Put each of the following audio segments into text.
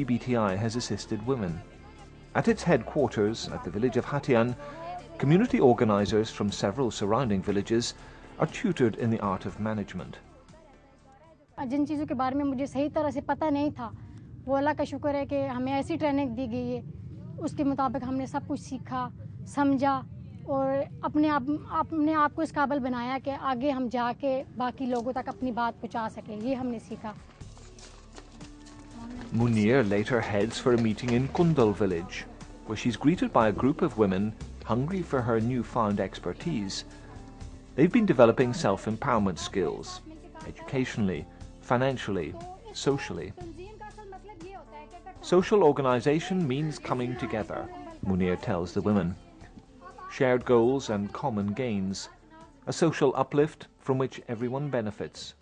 GBTI has assisted women. At its headquarters at the village of Hatian, community organizers from several surrounding villages are tutored in the art of management. जिन चीज़ों के बारे में मुझे सही तरह से पता नहीं था, वो अल्लाह का शुक्र है कि हमें ऐसी ट्रेनिंग दी गई है, उसके मुताबिक हमने सब कुछ सीखा, समझा और अपने आप को इस काबिल बनाया कि आगे हम जाके बाकी लोगों तक अपनी बात पहुंचा सकें, ये हमने सीखा. Munir later heads for a meeting in Kundal village, where she's greeted by a group of women hungry for her newfound expertise. They've been developing self-empowerment skills, educationally, financially, socially. Social organization means coming together, Munir tells the women. Shared goals and common gains, a social uplift from which everyone benefits.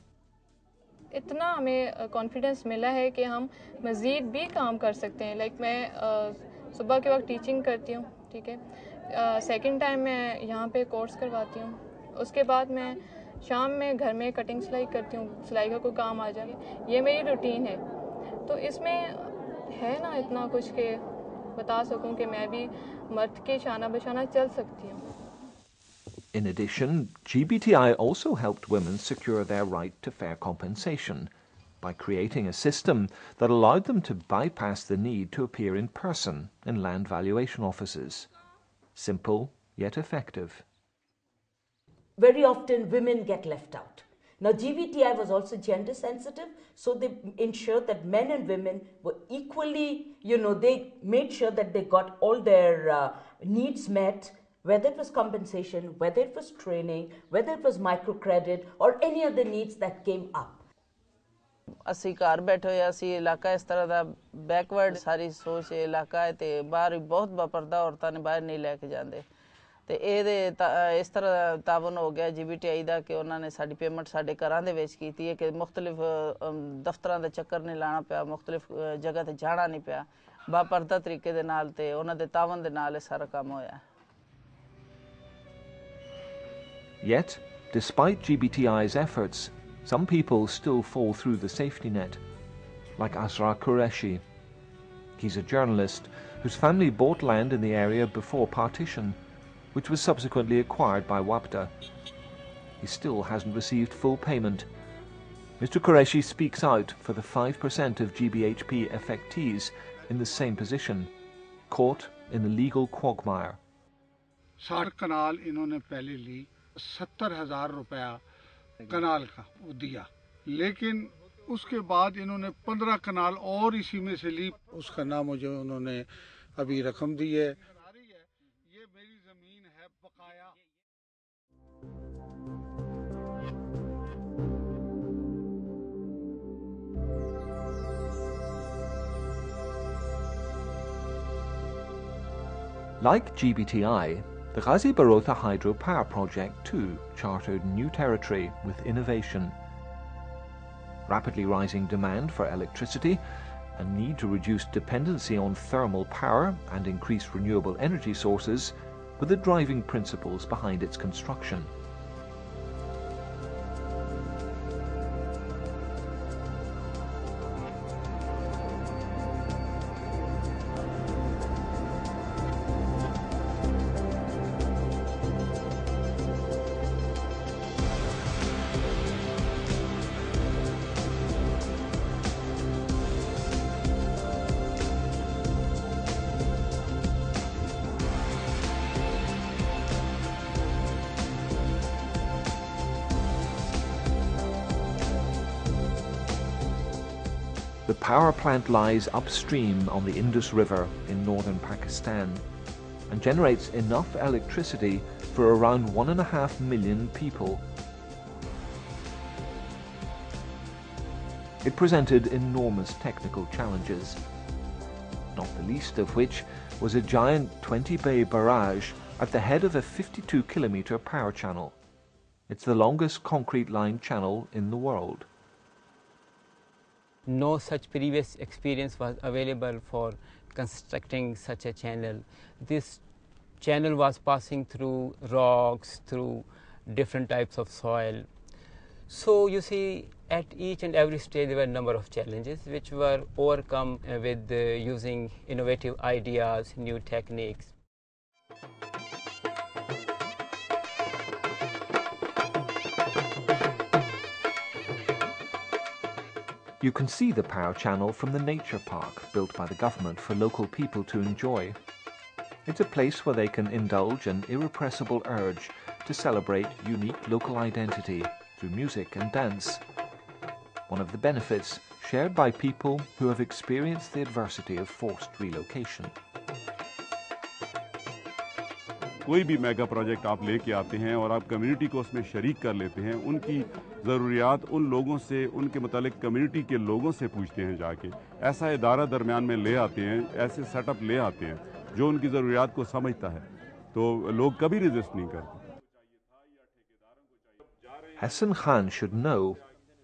इतना हमें confidence मिला है कि हम मज़ीद भी काम कर सकते हैं. लाइक मैं सुबह के वक्त टीचिंग करती हूँ, ठीक है. सेकंड टाइम मैं यहाँ पे कोर्स करवाती हूँ. उसके बाद मैं शाम में घर में कटिंग सिलाई करती हूँ, सिलाई का कोई काम आ जाए. ये मेरी रूटीन है. तो इसमें है ना इतना कुछ कि बता सकूँ कि मैं भी मर्द के शाना बशाना चल सकती हूँ. In addition, GBTI also helped women secure their right to fair compensation by creating a system that allowed them to bypass the need to appear in person in land valuation offices. Simple, yet effective. Very often women get left out. Now GBTI was also gender sensitive, so they ensured that men and women were equally, they made sure that they got all their needs met, whether it was compensation, whether it was training, whether it was microcredit or any other needs that came up. ਅਸੀਂ ਘਰ ਬੈਠੇ ਹੋਏ ਅਸੀਂ ਇਲਾਕਾ ਇਸ ਤਰ੍ਹਾਂ ਦਾ backward ਸਾਰੀ ਸੋਚ ਇਲਾਕਾ ਹੈ ਤੇ ਬਾਹਰ ਬਹੁਤ ਵਾਪਰਦਾ ਔਰਤਾਂ ਨੇ ਬਾਹਰ ਨਹੀਂ ਲੈ ਕੇ ਜਾਂਦੇ ਤੇ ਇਹਦੇ ਇਸ ਤਰ੍ਹਾਂ ਤਾਵਨ ਹੋ ਗਿਆ GBTI ਦਾ ਕਿ ਉਹਨਾਂ ਨੇ ਸਾਡੀ ਪੇਮੈਂਟ ਸਾਡੇ ਘਰਾਂ ਦੇ ਵਿੱਚ ਕੀਤੀ ਹੈ ਕਿ ਮੁxtਲਿਫ ਦਫ਼ਤਰਾਂ ਦਾ ਚੱਕਰ ਨਹੀਂ ਲਾਣਾ ਪਿਆ ਮੁxtਲਿਫ ਜਗ੍ਹਾ ਤੇ ਜਾਣਾ ਨਹੀਂ ਪਿਆ ਵਾਪਰਦਾ ਤਰੀਕੇ ਦੇ ਨਾਲ ਤੇ ਉਹਨਾਂ ਦੇ ਤਾਵਨ ਦੇ ਨਾਲ ਇਹ ਸਾਰਾ ਕੰਮ ਹੋਇਆ. Yet, despite GBTI's efforts, some people still fall through the safety net, like Asra Qureshi. He's a journalist whose family bought land in the area before partition, which was subsequently acquired by WAPDA. He still hasn't received full payment. Mr. Qureshi speaks out for the 5% of GBHP effectees in the same position, caught in the legal quagmire. 60 कनाल इन्होंने पहले ली, 70,000 रुपया कनाल का वो दिया, लेकिन उसके बाद इन्होंने 15 कनाल और इसी में से ली. उसका नाम मुझे उन्होंने अभी रकम दी है. ये मेरी जमीन है बकाया. Like GBTI, the Ghazi Barotha hydropower project too chartered new territory with innovation. Rapidly rising demand for electricity and need to reduce dependency on thermal power and increase renewable energy sources were the driving principles behind its construction. The power plant lies upstream on the Indus River in northern Pakistan and generates enough electricity for around 1.5 million people. It presented enormous technical challenges, not the least of which was a giant 20-bay barrage at the head of a 52-kilometre power channel. It's the longest concrete line channel in the world. No such previous experience was available for constructing such a channel. This channel was passing through rocks, through different types of soil. So you see, at each and every stage there were a number of challenges which were overcome with using innovative ideas, new techniques. You can see the power channel from the nature park built by the government for local people to enjoy. It's a place where they can indulge an irrepressible urge to celebrate unique local identity through music and dance. One of the benefits shared by people who have experienced the adversity of forced relocation. कोई भी mega project आप लेके आते हैं और आप community को उसमें शरीक कर लेते हैं, उनकी ज़रूरियात उन लोगों से, उनके मुतालिक कम्युनिटी के लोगों से पूछते हैं जाके, ऐसा इदारा दरमियान में ले आते हैं, ऐसे सेटअप ले आते हैं जो उनकी ज़रूरियात को समझता है, तो लोग कभी रेजिस्ट नहीं करते. Hassan Khan should know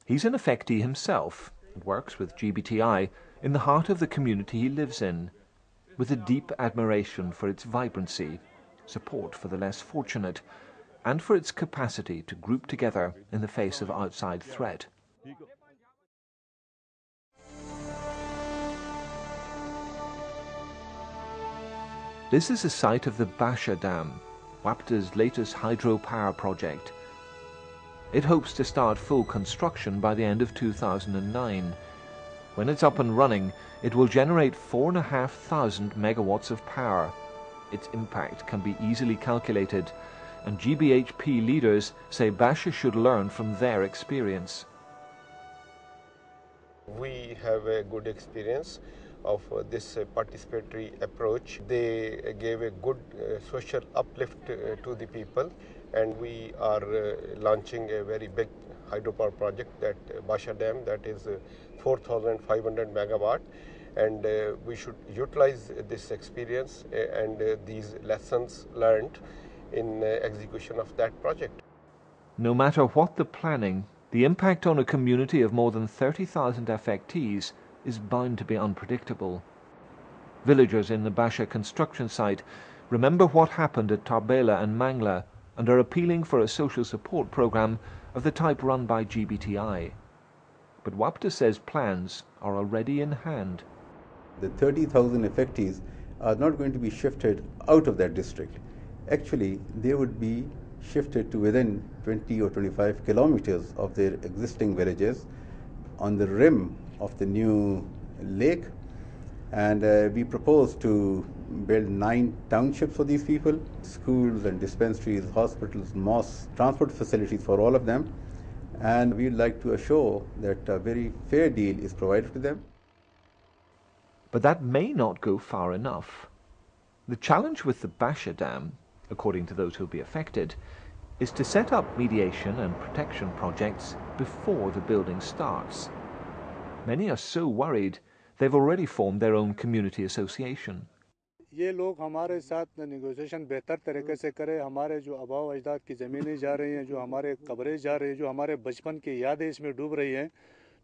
he's an affectee himself and works with GBTI in the heart of the community he lives in, with a deep admiration for its vibrancy, support for the less fortunate, and for its capacity to group together in the face of outside threat. This is the site of the Basha Dam, WAPTA's latest hydropower project. It hopes to start full construction by the end of 2009. When it's up and running, it will generate 4,500 megawatts of power. Its impact can be easily calculated, and GBHP leaders say Basha should learn from their experience. We have a good experience of this participatory approach. They gave a good social uplift to the people, and we are launching a very big hydropower project, that Basha Dam, that is 4,500 megawatt, and we should utilize this experience and these lessons learned in execution of that project. No matter what the planning, the impact on a community of more than 30,000 affectees is bound to be unpredictable. Villagers in the Basha construction site remember what happened at Tarbela and Mangla and are appealing for a social support program of the type run by GBTI. But WAPTA says plans are already in hand. The 30,000 effectees are not going to be shifted out of that district. Actually, they would be shifted to within 20 or 25 kilometers of their existing villages on the rim of the new lake, and we propose to build 9 townships for these people, schools and dispensaries, hospitals, mosques, transport facilities for all of them, and we'd like to assure that a very fair deal is provided to them. But that may not go far enough. The challenge with the Basha Dam, according to those who will be affected, is to set up mediation and protection projects before the building starts. Many are so worried they've already formed their own community association. ये लोग हमारे साथ negotiation बेहतर तरीके से करें. हमारे जो आबाओ अजदाद की ज़मीनें जा रही हैं, जो हमारे कब्रें जा रही हैं, जो हमारे बचपन की यादें इसमें डूब रही हैं,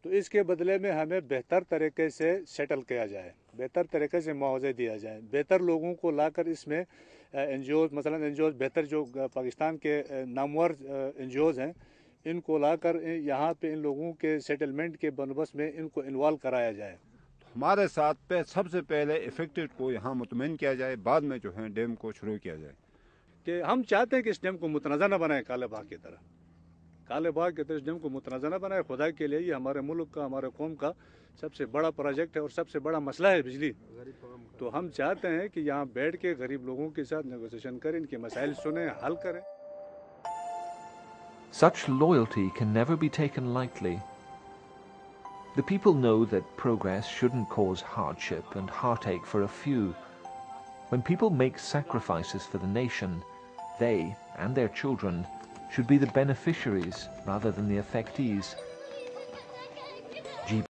तो इसके बदले में हमें बेहतर तरीके से सेटल किया जाए, बेहतर तरीके से मुआवजे दिया जाए, बेहतर लोगों को लाकर इसमें एनजीओ, मसलन एनजीओ बेहतर जो पाकिस्तान के नामवर एनजीओज हैं, इनको लाकर यहाँ पे इन लोगों के सेटलमेंट के बंदोबस्त में इनको इन्वॉल्व कराया जाए. हमारे साथ पे सबसे पहले इफेक्टेड को यहाँ मुतमईन किया जाए, बाद में जो है डैम को शुरू किया जाए. कि हम चाहते हैं कि इस डैम को मुतनाज़ा न बनाए, काले बाग की तरह. काले बाग के तरह इस डैम को मुतनाज़ा न बनाए. खुदा के लिए ये हमारे मुल्क का, हमारे कौम का सबसे बड़ा प्रोजेक्ट है और सबसे बड़ा मसला है बिजली. तो हम चाहते हैं कि यहाँ बैठ के गरीब लोगों के साथ नेगोशिएशन करें, इनके मसाइल सुने, हल करें. Such loyalty can never be taken lightly. The people know that progress shouldn't cause hardship and heartache for a few. When people make sacrifices for the nation, they and their children should be the beneficiaries rather than the affectees.